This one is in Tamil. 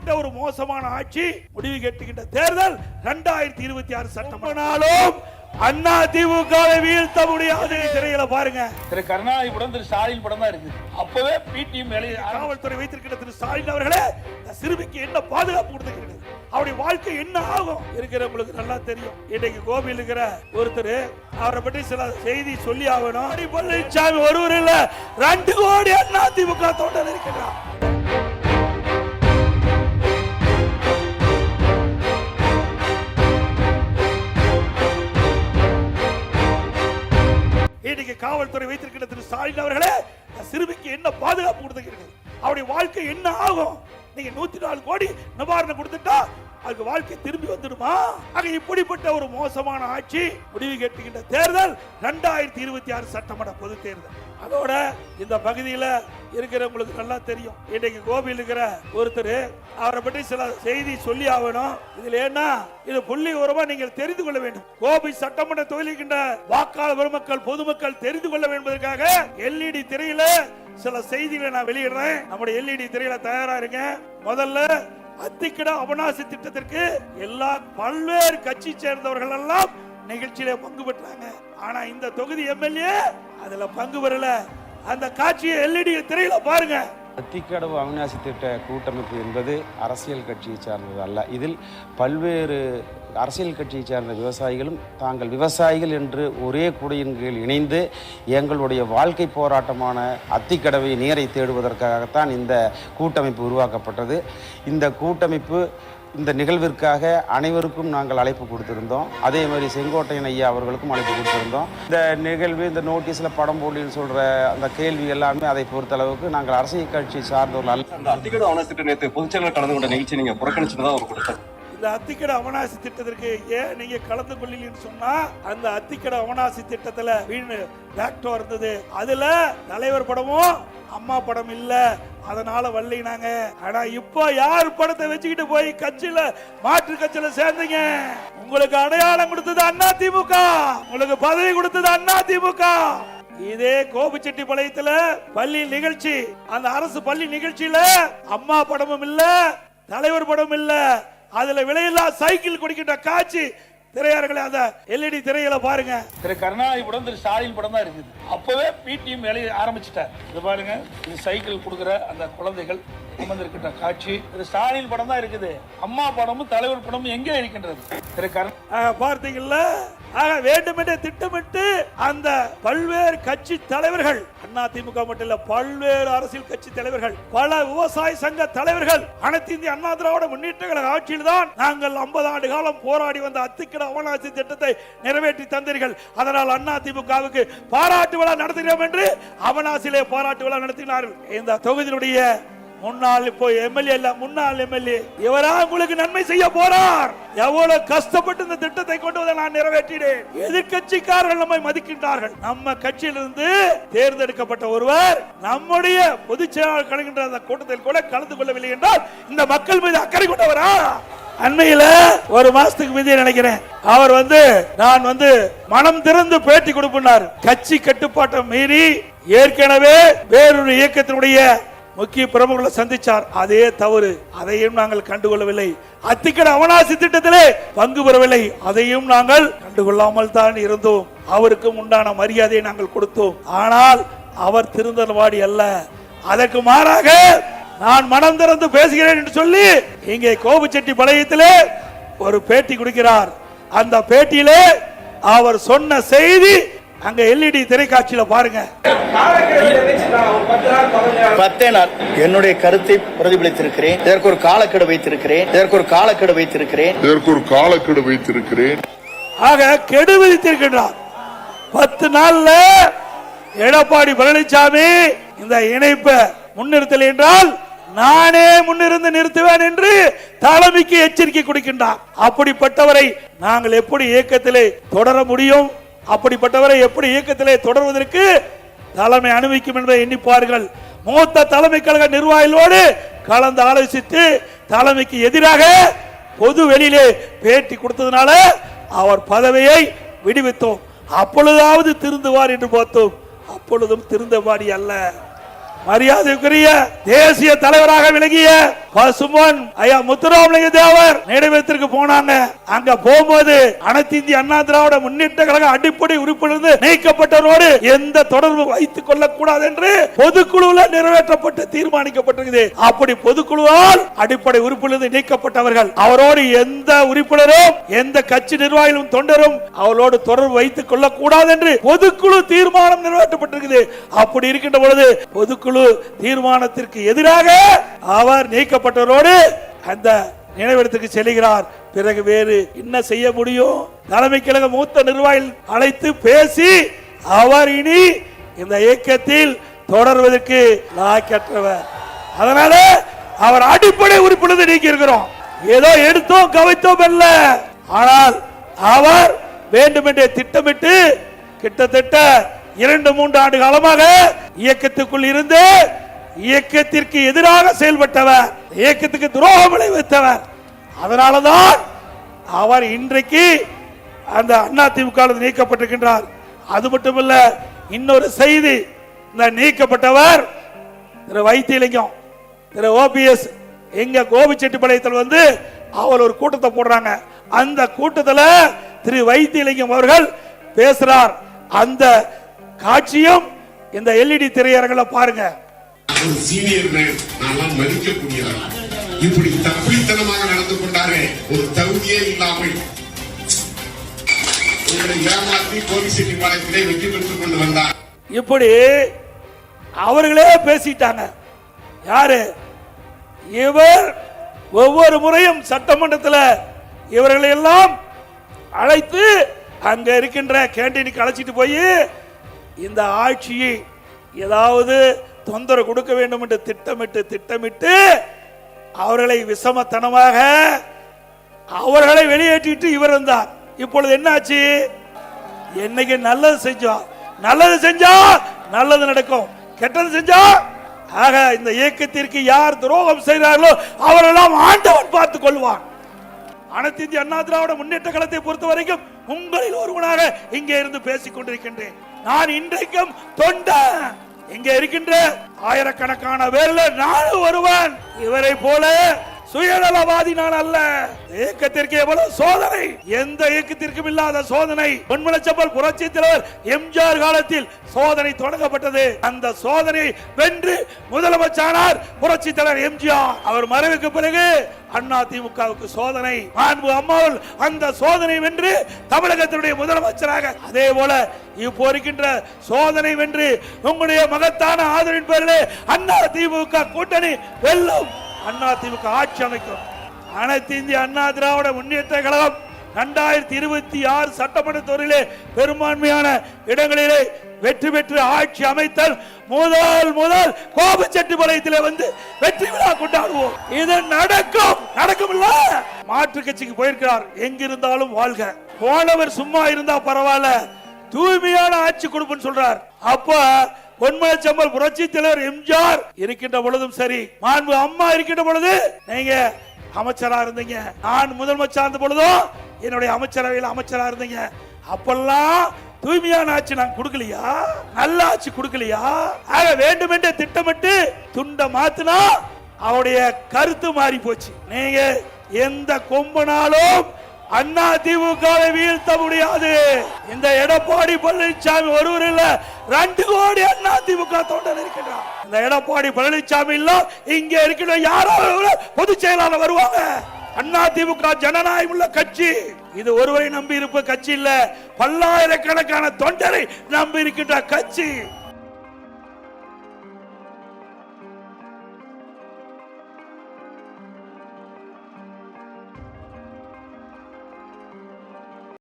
இப்படிப்பட்ட ஒரு மோசமான ஆட்சி முடிவு கட்டுகின்ற தேர்தல் 2026 சட்டமன்றாலும் அண்ணா திமுகவை வீழ்த்த முடியாது. திரையில பாருங்க, திரு கருணாநிதி படம், திரு ஸ்டாலின் படம் தான் இருக்கு. அப்பவே பிடிஎம் காவல்துறை வைத்திருக்கிற திரு ஸ்டாலின் அவர்களே சிறுமிக்கு என்ன பாதுகாப்பு கொடுத்திருக்கிறது, அவருடைய வாழ்க்கை என்ன ஆகும் இருக்கிறவங்களுக்கு நல்லா தெரியும். இன்னைக்கு கோபியில் இருக்கிற ஒருத்தர், அவரை பற்றி சில செய்தி சொல்லி ஆகணும். பழனிசாமி ஒருவர் இல்ல 2 கோடி அண்ணா திமுக தொண்டர் இருக்கிறார். இன்னைக்கு காவல்துறை வைத்திருக்கிற திரு ஸ்டாலின் அவர்களே சிறுமிக்கு என்ன பாதுகாப்பு கொடுத்திருக்கிறது, அவருடைய வாழ்க்கை என்ன ஆகும். நீங்க 104 கோடி நிவாரணம் கொடுத்துட்டா அதுக்கு வாழ்க்கை திரும்பி வந்துடுமா? ஆக இப்படிப்பட்ட ஒரு மோசமான ஆட்சி முடிவு கட்டுகின்ற தேர்தல் 2026 சட்டமன்ற பொது தேர்தல். அதோட இந்த பகுதியில இருக்கிறவங்களுக்கு நல்லா தெரியும். இன்னைக்கு கோபியில் இருக்கிற ஒருத்தர், அவரை பற்றி சில செய்தி சொல்லி ஆகணும். இதுல என்ன, இது புள்ளி உரமா நீங்கள் தெரிந்து கொள்ள வேண்டும். கோபி சட்டமன்ற தொகுதிக்கின்ற வாக்காளர் பெருமக்கள் பொதுமக்கள் தெரிந்து கொள்ள வேண்டும் என்பதற்காக LED திரையில சில செய்திகளை நான் வெளியிடுறேன். நம்முடைய LED திரையில தயாரா இருங்க. முதல்ல அத்திக்கட அவனாசி திட்டத்திற்கு எல்லா பல்வேறு கட்சி சேர்ந்தவர்கள் எல்லாம் நிகழ்ச்சியில பங்கு பெற்றாங்க. ஆனா இந்த தொகுதி எம்எல்ஏ அதுல பங்கு பெறல. அந்த காட்சியை LED திரையில பாருங்க. அத்திக்கடவு அவிநாசி திட்ட கூட்டமைப்பு என்பது அரசியல் கட்சியை சார்ந்தது அல்ல. இதில் பல்வேறு அரசியல் கட்சியை சார்ந்த விவசாயிகளும் தாங்கள் விவசாயிகள் என்று ஒரே குடையின் கீழ் இணைந்து எங்களுடைய வாழ்க்கை போராட்டமான அத்திக்கடவை நீரை தேடுவதற்காகத்தான் இந்த கூட்டமைப்பு உருவாக்கப்பட்டது. இந்த கூட்டமைப்பு இந்த நிகழ்விற்காக அனைவருக்கும் நாங்கள் அழைப்பு கொடுத்திருந்தோம். அதே மாதிரி செங்கோட்டையன் ஐயா அவர்களுக்கும் அழைப்பு கொடுத்திருந்தோம். இந்த நிகழ்வு, இந்த நோட்டீஸில் படம் போலின்னு சொல்கிற அந்த கேள்வி எல்லாமே அதை பொறுத்தளவுக்கு நாங்கள் அரசியல் கட்சி சார்ந்தவர்கள் அல்ல. அந்த அத்திக்கடவு அவனாசி திட்ட நேற்று பொதுச்செயலாளர் கலந்து கொண்ட நிகழ்ச்சி நீங்கள் புறக்கணிச்சுதான் அவர் கொடுத்தார். இந்த அத்திக்கட அவனாசி திட்டத்திற்கு ஏன் நீங்க கலந்து கொள்ளலன்னு சொன்னா, அந்த அத்திக்கட அவனாசி திட்டத்துல பேக்டோ இருந்தது. அதுல தலைவர் படமும் அம்மா படம் இல்ல, அதனால வல்லினாங்க. ஆனா இப்போ யார் படத்தை வச்சுக்கிட்டு போய் கட்சியில மாற்று கட்சியில சேர்ந்தீங்க? உங்களுக்கு அடையாளம் கொடுத்தது அண்ணா திமுக, உங்களுக்கு பதவி கொடுத்தது அண்ணா திமுக. இதே கோபிச்செட்டிப்பாளையத்துல பள்ளி நிகழ்ச்சி, அந்த அரசு பள்ளி நிகழ்ச்சியில அம்மா படமும் இல்ல, தலைவர் படம் இல்ல, அதுல விலையில்லா சைக்கிள் கொடுக்கின்ற காட்சி திரையாளர்களே அந்த LED திரையில பாருங்க. திரு கருணாநிதி படம், திரு ஸ்டாலின் படம் தான் இருக்குது. அப்பவே பிடிஎம் வேலையை ஆரம்பிச்சுட்டார். இது பாருங்க, இது சைக்கிள் கொடுக்கிற அந்த குழந்தைகள் அமர்ந்திருக்கின்ற காட்சி. திரு ஸ்டாலின் படம் தான் இருக்குது. அம்மா படமும் தலைவர் படமும் எங்கே இருக்கின்றது? திரு பார்த்தீங்கல்ல. ஆக வேண்டுமென்றே திட்டமிட்டு அந்த பல்வேறு கட்சி தலைவர்கள், அண்ணா திமுக மட்டும் இல்ல, பல்வேறு அரசியல் கட்சி தலைவர்கள், பல விவசாய சங்க தலைவர்கள், அனைத்து இந்திய அண்ணா திராவிட முன்னேற்ற கழக ஆட்சியில் தான் நாங்கள் 50 ஆண்டு காலம் போராடி வந்த அத்திக்கட அவனாசி திட்டத்தை நிறைவேற்றி தந்தீர்கள். அதனால் அண்ணா திமுகவுக்கு பாராட்டு விழா நடத்துகிறோம் என்று அவனாசிலே பாராட்டு விழா நடத்தினார்கள். இந்த தொகுதியினுடைய முன்னாள், இப்போ எம்எல்ஏ இல்ல, முன்னாள் எம்எல்ஏ இவரா உங்களுக்கு நன்மை செய்ய போறார். எவ்வளவு கஷ்டப்பட்டு இந்த திட்டத்தை கொண்டு வந்து நான் நிறைவேற்றினேன். எதிர்கட்சிக்காரர்கள் நம்மை மதிக்கின்றார்கள். நம்ம கட்சியிலிருந்து தேர்ந்தெடுக்கப்பட்ட ஒருவர் நம்முடைய பொதுச் செயலாளர் கலக்கின்ற அந்த கூட்டத்தில் கூட கலந்து கொள்ளவில்லை என்றால் இந்த மக்கள் மீது அக்கறை கொண்டவரா? அண்மையில ஒரு மாசத்துக்கு மீது நினைக்கிறேன், அவர் நான் மனம் திறந்து பேட்டி கொடுப்பார். கட்சி கட்டுப்பாட்டை மீறி ஏற்கனவே வேறொரு இயக்கத்தினுடைய முக்கிய பிரமுகர்களை சந்திச்சார். அதே தவறு, அதையும் நாங்கள் கண்டுகொள்ளவில்லை. அத்திக்கட அவனாசி திட்டத்திலே பங்கு பெறவில்லை, அதையும் நாங்கள் கண்டுகொள்ளாமல் தான் இருந்தோம். அவருக்கும் உண்டான மரியாதையை நாங்கள் கொடுத்தோம். ஆனால் அவர் திருந்தவாடி அல்ல. அதற்கு மாறாக நான் மனம் திறந்து பேசுகிறேன் என்று சொல்லி இங்கே கோபிச்செட்டிப்பாளையத்திலே ஒரு பேட்டி கொடுக்கிறார். அந்த பேட்டியிலே அவர் சொன்ன செய்தி அங்க LED திரைக்காட்சியில பாருங்க. 10 நாள் என்னுடைய கருத்தை பிரதிபலித்திருக்கிறேன். இதற்கு ஒரு காலக்கெடு வைத்திருக்கிறேன். ஆக கெடு விதித்திருக்கிறார். 10 நாள்ல எடப்பாடி பழனிசாமி இந்த இணைப்பை முன்னிறுத்தல் என்றால் நானே முன்னிருந்து நிறுத்துவேன் என்று தலைமைக்கு எச்சரிக்கை கொடுக்கின்றார். அப்படிப்பட்டவரை நாங்கள் எப்படி இயக்கத்திலே தொடர முடியும்? அப்படிப்பட்டவரை எப்படி இயக்கத்திலே தொடர்வதற்கு தலைமை அனுமதிக்கும் என்பதை எண்ணிப்பார்கள். மூத்த தலைமை கழக நிர்வாகிகளோடு கலந்து ஆலோசித்து தலைமைக்கு எதிராக பொது வெளியிலே பேட்டி கொடுத்ததனால அவர் பதவியை விடுவித்தோம். அப்பொழுதாவது திருந்துவார் என்று பார்த்தோம். அப்பொழுதும் திருந்தவாடி அல்ல. மரியாதைக்குரிய தேசிய தலைவராக விளங்கிய பசும்பொன் ஐயா முத்துராமலிங்க தேவர் நினைவிடத்திற்கு போனாங்க. அங்க போகும்போது அனைத்து இந்திய அண்ணா திராவிட முன்னேற்ற கழக அடிப்படை உறுப்பிலிருந்து நீக்கப்பட்டவரோடு எந்த தொடர்பு வைத்துக் கொள்ள கூடாது என்று பொதுக்குழுவில் நிறைவேற்றப்பட்டு தீர்மானிக்கப்பட்டிருக்கிறது. அப்படி பொதுக்குழுவால் அடிப்படை உறுப்பிலிருந்து நீக்கப்பட்டவர்கள் அவரோடு எந்த உறுப்பினரும் எந்த கட்சி நிர்வாகிகளும் தொண்டரும் அவரோடு தொடர்பு வைத்துக் கொள்ள கூடாது என்று பொதுக்குழு தீர்மானம் நிறைவேற்றப்பட்டிருக்கிறது. அப்படி இருக்கின்ற பொழுது பொதுக்குழு தீர்மானத்திற்கு எதிராக அவர் நீக்கப்பட்டவரோடு அந்த நினைவிடத்துக்கு செல்கிறார். பிறகு வேறு என்ன செய்ய முடியும்? தலைமை கழக மூத்த நிர்வாகிகள் அழைத்து பேசி அவர் இனி இந்த இயக்கத்தில் தொடர்வதற்கு லாயக்கற்றவர். அதனால அவர் அடிப்படை உறுப்பினர் நீக்கி இருக்கிறோம். ஏதோ எடுத்தோம் கவித்தோம் அல்ல. ஆனால் அவர் வேண்டுமென்றே திட்டமிட்டு கிட்டத்தட்ட 2-3 ஆண்டு காலமாக இயக்கத்துக்குள் இருந்து இயக்கத்திற்கு எதிராக செயல்பட்டவர், இயக்கத்துக்கு துரோகம் விளைவித்தவர். அதனாலதான் அவர் இன்றைக்கு அந்த அதிமுக நீக்கப்பட்டிருக்கின்றார். அது மட்டுமல்ல, இன்னொரு செய்தி, இந்த நீக்கப்பட்டவர் திரு வைத்தியலிங்கம், திரு OPS எங்க கோபிச்செட்டிப்பாளையத்தில் வந்து அவர் ஒரு கூட்டத்தை போடுறாங்க. அந்த கூட்டத்தில் திரு வைத்தியலிங்கம் அவர்கள் பேசுறார். அந்த காட்சியும் இந்த LED திரையரங்கில் பாருங்க. சீனியர் நான் மதிக்கக்கூடிய இப்படி தப்பித்தனமாக நடந்து கொண்டாரே, ஒரு தகுதியே இல்லாமல் உங்களை ஏமாற்றி கோபிச்செட்டிப்பாளையத்திலே வெற்றி பெற்றுக் கொண்டு வந்தார். இப்படி அவர்களே பேசிட்டாங்க. யாரு இவர்? ஒவ்வொரு முறையும் சட்டமன்றத்தில் இவர்களை எல்லாம் அழைத்து அங்க இருக்கின்ற கேண்டீனுக்கு அழைச்சிட்டு போய் இந்த ஆட்சியை ஏதாவது தொந்தரவு கொடுக்க வேண்டும் என்று திட்டமிட்டு அவர்களை விஷமத்தனமாக அவர்களை வெளியேற்றிட்டு இவர் வந்தார். இப்பொழுது என்ன ஆச்சு? என்னைக்கு நல்லது செஞ்சா நல்லது நடக்கும், கெட்டது செஞ்சா ஆக இந்த இயக்கத்திற்கு யார் துரோகம் செய்கிறார்களோ அவரெல்லாம் ஆண்டவன் பார்த்துக் கொள்வான். அனைத்து இந்திய அண்ணா திராவிட முன்னேற்ற கழகத்தை பொறுத்த வரைக்கும் உங்களில் ஒருவனாக இங்கே இருந்து பேசிக் கொண்டிருக்கின்றேன். நான் இன்றைக்கும் தொண்டன். இங்கே இருக்கின்ற ஆயிரக்கணக்கான பேர்ல நானும் ஒருவன். இவரை போல சுயநலவாதி நான் அல்ல. இயக்கத்திற்கு எவ்வளவு சோதனை, எந்த இயக்கத்திற்கும் இல்லாத சோதனை. பொன்மனச்செம்மல் புரட்சி தலைவர் எம்ஜிஆர் காலத்தில் சோதனை தொடங்கப்பட்டது. அந்த சோதனையை வென்று முதலமைச்சரானார் புரட்சி தலைவர் எம்ஜிஆர். அவர் மறைவுக்கு பிறகு அதிமுகவுக்கு சோதனை. மாண்பு அம்மாவில் அந்த சோதனை வென்று தமிழகத்தினுடைய முதலமைச்சராக, அதே போல இப்போ இருக்கின்ற சோதனை வென்று உங்களுடைய மகத்தான ஆதரவின் பேரிலே அதிமுக கூட்டணி வெல்லும். அதிமுக ஆட்சி அமைக்கும். அனைத்து இந்திய அண்ணா திராவிட முன்னேற்ற கழகம் 2026 சட்டமன்ற தேர்தலிலே பெரும்பான்மையான இடங்களிலே வெற்றி பெற்று ஆட்சி அமைத்தல் முதல் கோபிச்செட்டிப்பாளையத்திலே வந்து வெற்றி விழா கொண்டாடுவோம். இது நடக்கும் இல்ல. மாற்று கட்சிக்கு போயிருக்கிறார். எங்கிருந்தாலும் வாழ்க. போனவர் சும்மா இருந்தா பரவாயில்ல, தூய்மையான ஆட்சி கொடுப்புன்னு சொல்றார். அப்ப பொன்மனச்செம்மல் புரட்சி தலைவர் எம்ஜிஆர் இருக்கின்ற பொழுதும் சரி, மாண்பு அம்மா இருக்கின்ற பொழுது நீங்க அமைச்சரா இருந்தீங்க, நான் முதலமைச்சர் இருந்த பொழுதும் என்னுடைய அமைச்சரவையில் அமைச்சரா இருந்தீங்க. அப்பெல்லாம் தூய்மையான ஆட்சி நான் கொடுக்கலையா? நல்ல ஆட்சி கொடுக்கலையா? ஆக வேண்டுமென்றே திட்டமிட்டு துண்ட மாத்தினா அவருடைய கருத்து மாறி போச்சு. நீங்க எந்த கொம்பனாலும் அதிமுகவை வீழ்த்த முடியாது. இந்த எடப்பாடி பழனிசாமி ஒருவர் இல்ல, 2 கோடி அதிமுக தொண்டர் இருக்கின்றார். இந்த எடப்பாடி பழனிசாமி இல்ல, இங்க இருக்கிற யாரோ பொதுச் செயலாளர் வருவாங்க. அதிமுக ஜனநாயகம் உள்ள கட்சி. இது ஒருவரை நம்பி இருப்ப கட்சி இல்ல, பல்லாயிரக்கணக்கான தொண்டரை நம்பி இருக்கின்ற கட்சி.